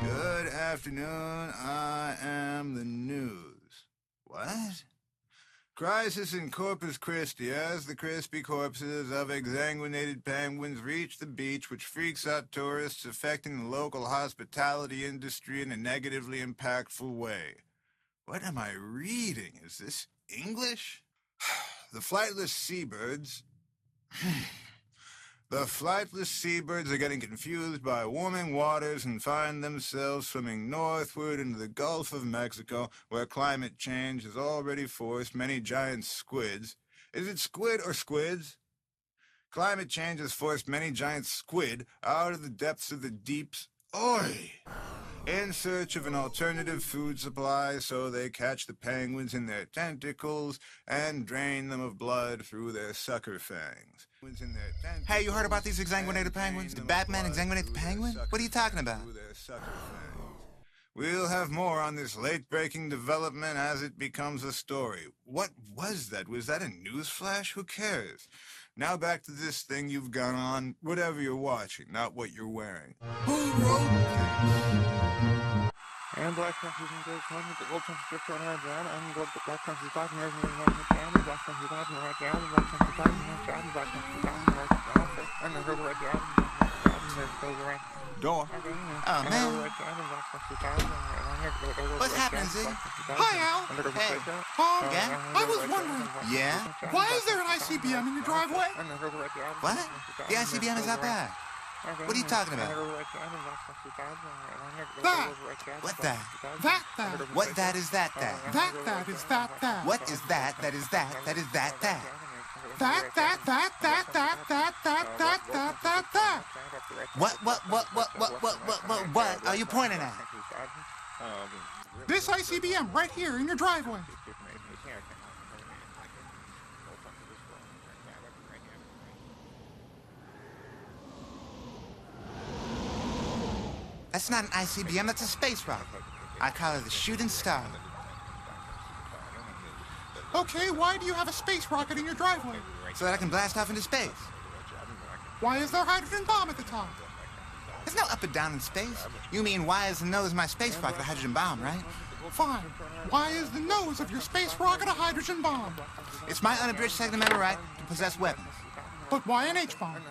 Good afternoon, I am the news. What? Crisis in Corpus Christi as the crispy corpses of exsanguinated penguins reach the beach, which freaks out tourists, affecting the local hospitality industry in a negatively impactful way. What am I reading? Is this English? The flightless seabirds... The flightless seabirds are getting confused by warming waters and find themselves swimming northward into the Gulf of Mexico, where climate change has already forced many giant squids. Is it squid or squids? Climate change has forced many giant squid out of the depths of the deeps, in search of an alternative food supply, so they catch the penguins in their tentacles and drain them of blood through their sucker fangs. Hey, you heard about these exsanguinated penguins? Did Batman exsanguinate the penguin? What are you talking about? We'll have more on this late-breaking development as it becomes a story. What was that? Was that a news flash? Who cares? Now back to this thing you've got on, whatever you're watching, not what you're wearing. Who wrote this? And black country's in great time, the gold country's just right down, and the black country's talking right down, the black country's talking right down, the black country's talking right down, the black country's talking right down, and the river right down, and the goes right door. Oh, man. What's happening, Z? Hi, Al. Hey. Yeah? I was wondering. Yeah? Why is there an ICBM in your driveway? What? The ICBM is out back. What are you talking about? That. What that? That. What that is that? That is that. What is that is that is that? That. What are you pointing at? This ICBM right here in your driveway. That's not an ICBM, that's a space rocket. I call it the shooting star. Okay, why do you have a space rocket in your driveway? So that I can blast off into space. Why is there a hydrogen bomb at the top? There's no up and down in space. You mean why is the nose of my space rocket a hydrogen bomb, right? Fine. Why is the nose of your space rocket a hydrogen bomb? It's my unabridged Second Amendment right to possess weapons. But why an H-bomb?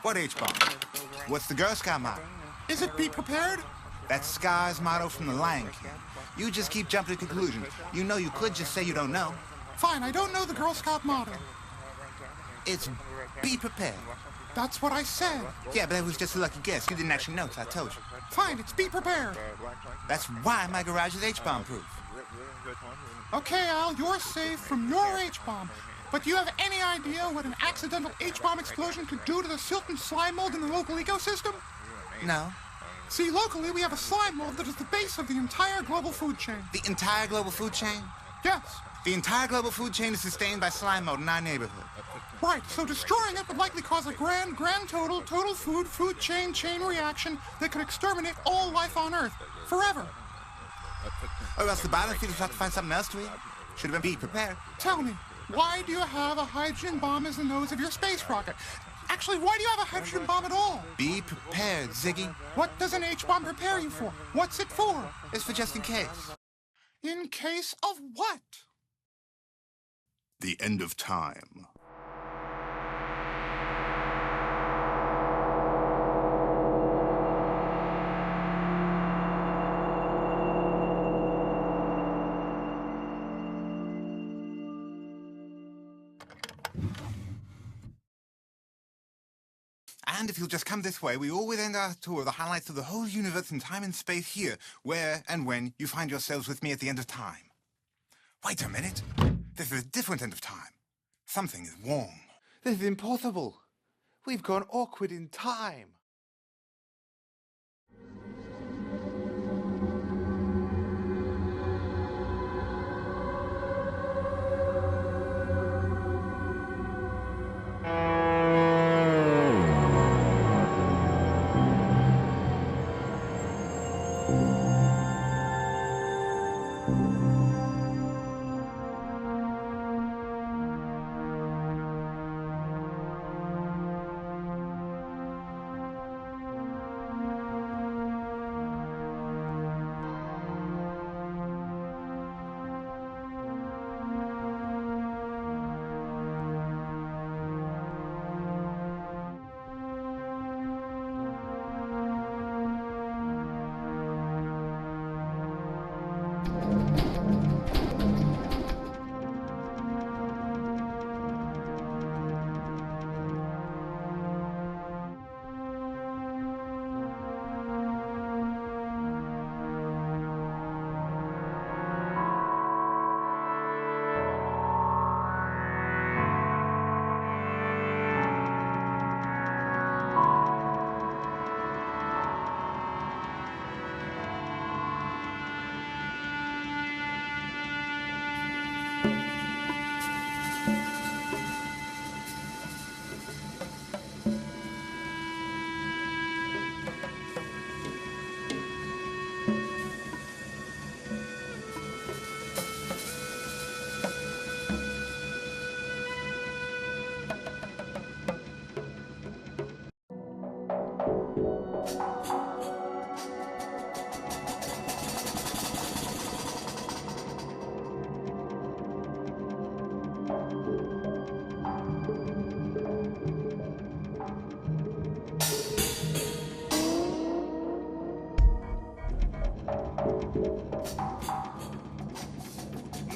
What H-bomb? What's the Girl Scout motto? Is it be prepared? That's Scar's motto from The Lion King. You just keep jumping to conclusions. You know you could just say you don't know. Fine, I don't know the Girl Scout motto. It's be prepared. That's what I said. Yeah, but it was just a lucky guess. You didn't actually know, so I told you. Fine, it's be prepared. That's why my garage is H-bomb proof. Okay, Al, you're safe from your H-bomb. But do you have any idea what an accidental H-bomb explosion could do to the silt and slime mold in the local ecosystem? No. See, locally we have a slime mold that is the base of the entire global food chain. The entire global food chain? Yes. The entire global food chain is sustained by slime mold in our neighborhood. Right, so destroying it would likely cause a grand total food chain reaction that could exterminate all life on Earth, forever. Or else the bottom feeders have to find something else to eat. Should have been be prepared. Tell me, why do you have a hydrogen bomb as the nose of your space rocket? Actually, why do you have a hydrogen bomb at all? Be prepared, Ziggy. What does an H-bomb prepare you for? What's it for? It's for just in case. In case of what? The end of time. And if you'll just come this way, we all will end our tour of the highlights of the whole universe in time and space here, where and when you find yourselves with me at the end of time. Wait a minute. This is a different end of time. Something is wrong. This is impossible. We've gone awkward in time.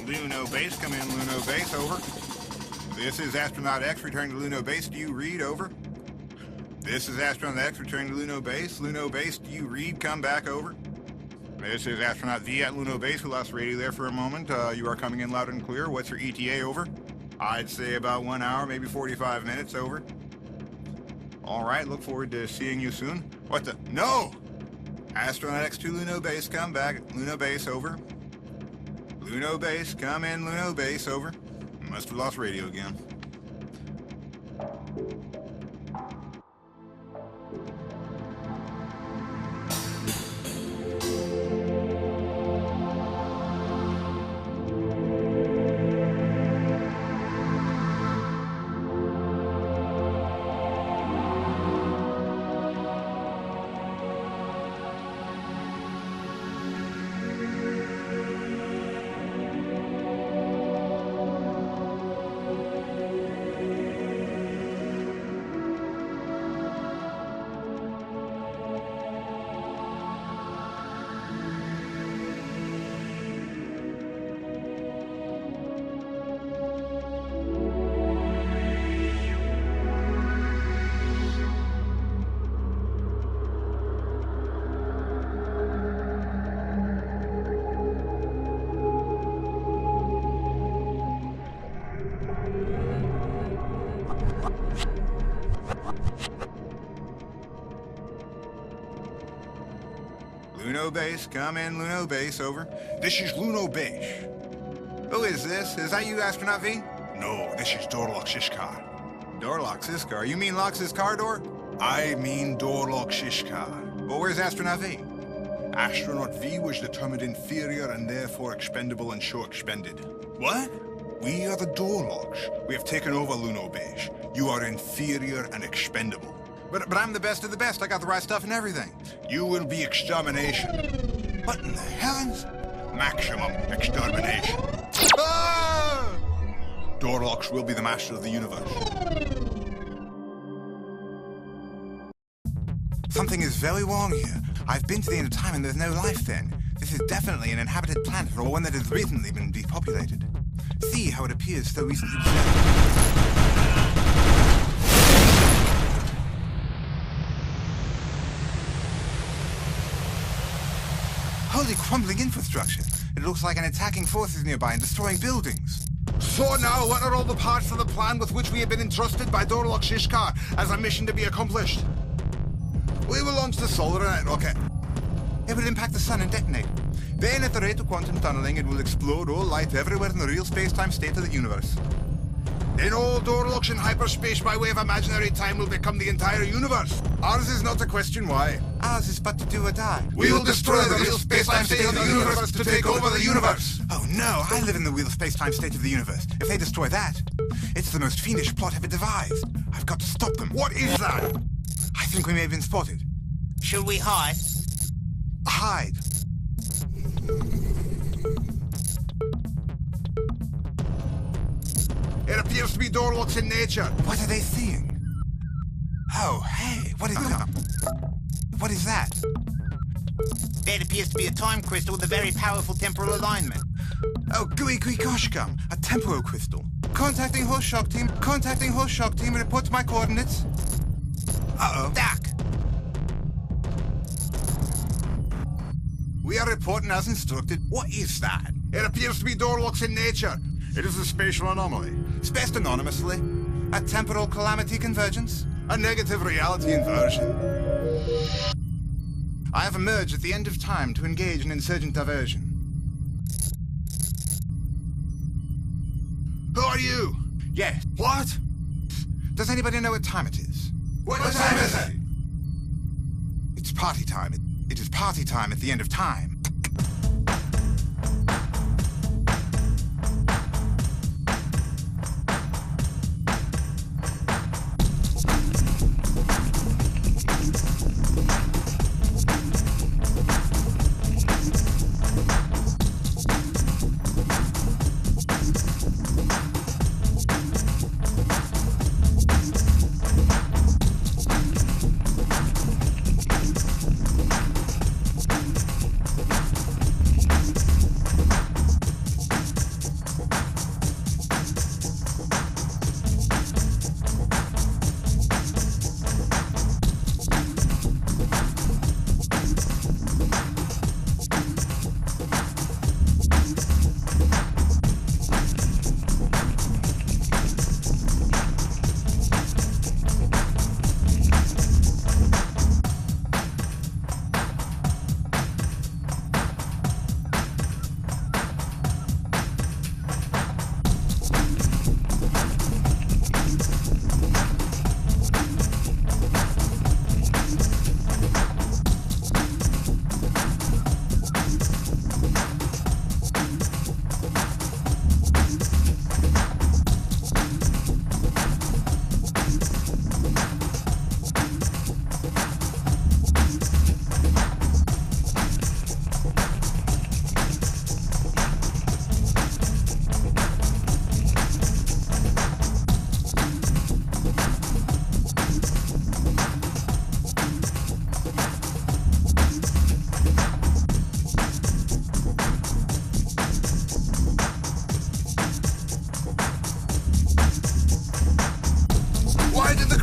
Luno Base, come in, Luno Base, over. This is Astronaut X, returning to Luno Base, do you read, over? This is Astronaut X, returning to Luno Base. Luno Base, do you read, come back, over? This is Astronaut V at Luno Base, who lost radio there for a moment. You are coming in loud and clear. What's your ETA, over? I'd say about 1 hour, maybe 45 minutes, over. All right, look forward to seeing you soon. What the? No! Astronaut X to Luno Base, come back. Luno Base, over. Luno Base, come in, Luno Base, over. Must have lost radio again. Luno Base, come in, Luno Base, over. This is Luno Base. Who is this? Is that you, Astronaut V? No, this is door locks this car. Door locks this car? You mean locks this car door? I mean door locks this car. Well, where's Astronaut V? Astronaut V was determined inferior and therefore expendable and so expended. What? We are the door locks. We have taken over Luno Base. You are inferior and expendable. But I'm the best of the best. I got the right stuff and everything. You will be extermination. What in the heavens? Maximum extermination. Ah! Dorlocks will be the master of the universe. Something is very wrong here. I've been to the end of time and there's no life then. This is definitely an inhabited planet or one that has recently been depopulated. See how it appears so recently Holy crumbling infrastructure. It looks like an attacking force is nearby and destroying buildings. So now, what are all the parts of the plan with which we have been entrusted by Dorlock Shishkar as a mission to be accomplished? We will launch the solar rocket. It will impact the sun and detonate. Then, at the rate of quantum tunneling, it will explode all light everywhere in the real space-time state of the universe. Then all Dorlocks in hyperspace by way of imaginary time will become the entire universe. Ours is not a question why. Ours is but to do or die. We will destroy the real space-time state of the universe to take over the universe. Oh no, I live in the real space-time state of the universe. If they destroy that, it's the most fiendish plot ever devised. I've got to stop them. What is that? I think we may have been spotted. Should we hide? Hide. It appears to be Dorlocks in nature. What are they seeing? Oh, hey, what is that? What is that? That appears to be a time crystal with a very powerful temporal alignment. Oh, gooey gosh gum, a temporal crystal. Contacting host shock team, report to my coordinates. Uh-oh. Duck! We are reporting as instructed. What is that? It appears to be Dorlocks in nature. It is a spatial anomaly. Spaced anonymously. A temporal calamity convergence. A negative reality inversion. I have emerged at the end of time to engage in insurgent diversion. Who are you? Yes. What? Does anybody know what time it is? What time is it? It's party time. It is party time at the end of time.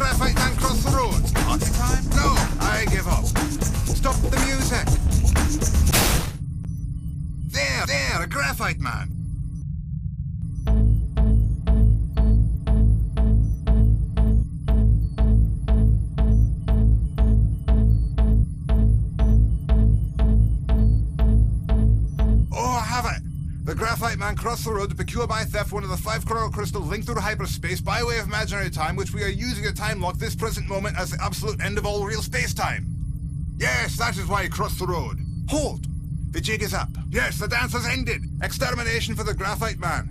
graphite man cross the road. Party time? No, I give up. Stop the music. There, a graphite man. The graphite man crossed the road to procure by theft one of the 5 coral crystals linked through hyperspace by way of imaginary time, which we are using to time lock this present moment as the absolute end of all real space-time. Yes, that is why he crossed the road. Halt! The jig is up. Yes, the dance has ended. Extermination for the graphite man.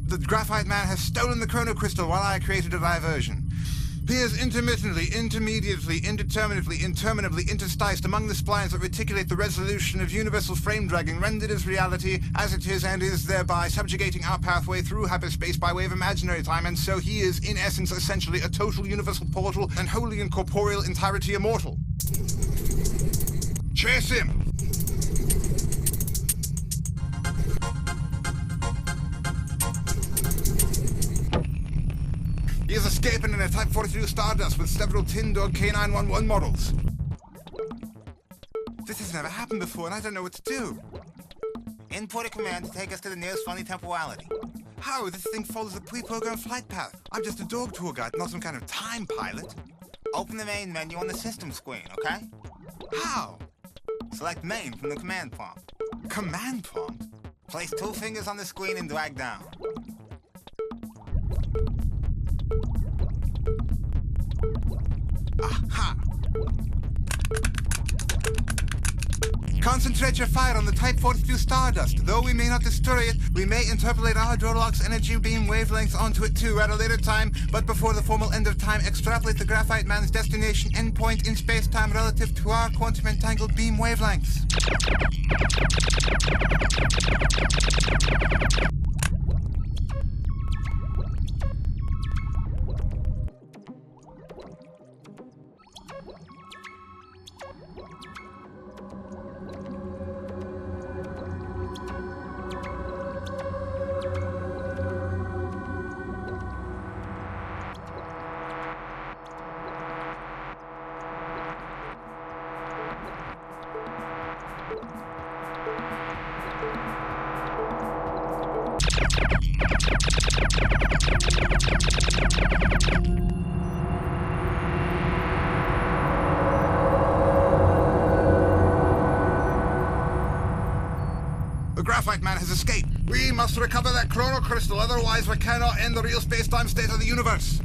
The graphite man has stolen the chrono crystal while I created a diversion. He is intermittently, intermediately, indeterminately, interminably intersticed among the splines that reticulate the resolution of universal frame dragging, rendered as reality as it is, and is thereby subjugating our pathway through hyperspace by way of imaginary time, and so he is, in essence, essentially a total universal portal and wholly incorporeal entirety immortal. Chase him! He is escaping in a Type 42 Stardust with several Tin Dog K911 models. This is has never happened before, and I don't know what to do. Input a command to take us to the nearest funny temporality. How? This thing follows a pre-programmed flight path. I'm just a dog tour guide, not some kind of time pilot. Open the main menu on the system screen, okay? How? Select main from the command prompt. Command prompt? Place 2 fingers on the screen and drag down. Aha! Concentrate your fire on the Type 42 Stardust. Though we may not destroy it, we may interpolate our Hydrolox energy beam wavelengths onto it too at a later time, but before the formal end of time, extrapolate the Graphite Man's destination endpoint in space-time relative to our quantum entangled beam wavelengths. The Graphite Man has escaped. We must recover that chrono crystal, otherwise we cannot end the real space-time state of the universe.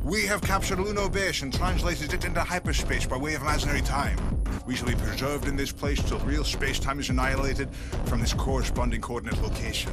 We have captured Luno Base and translated it into hyperspace by way of imaginary time. We shall be preserved in this place till real space-time is annihilated from this corresponding coordinate location.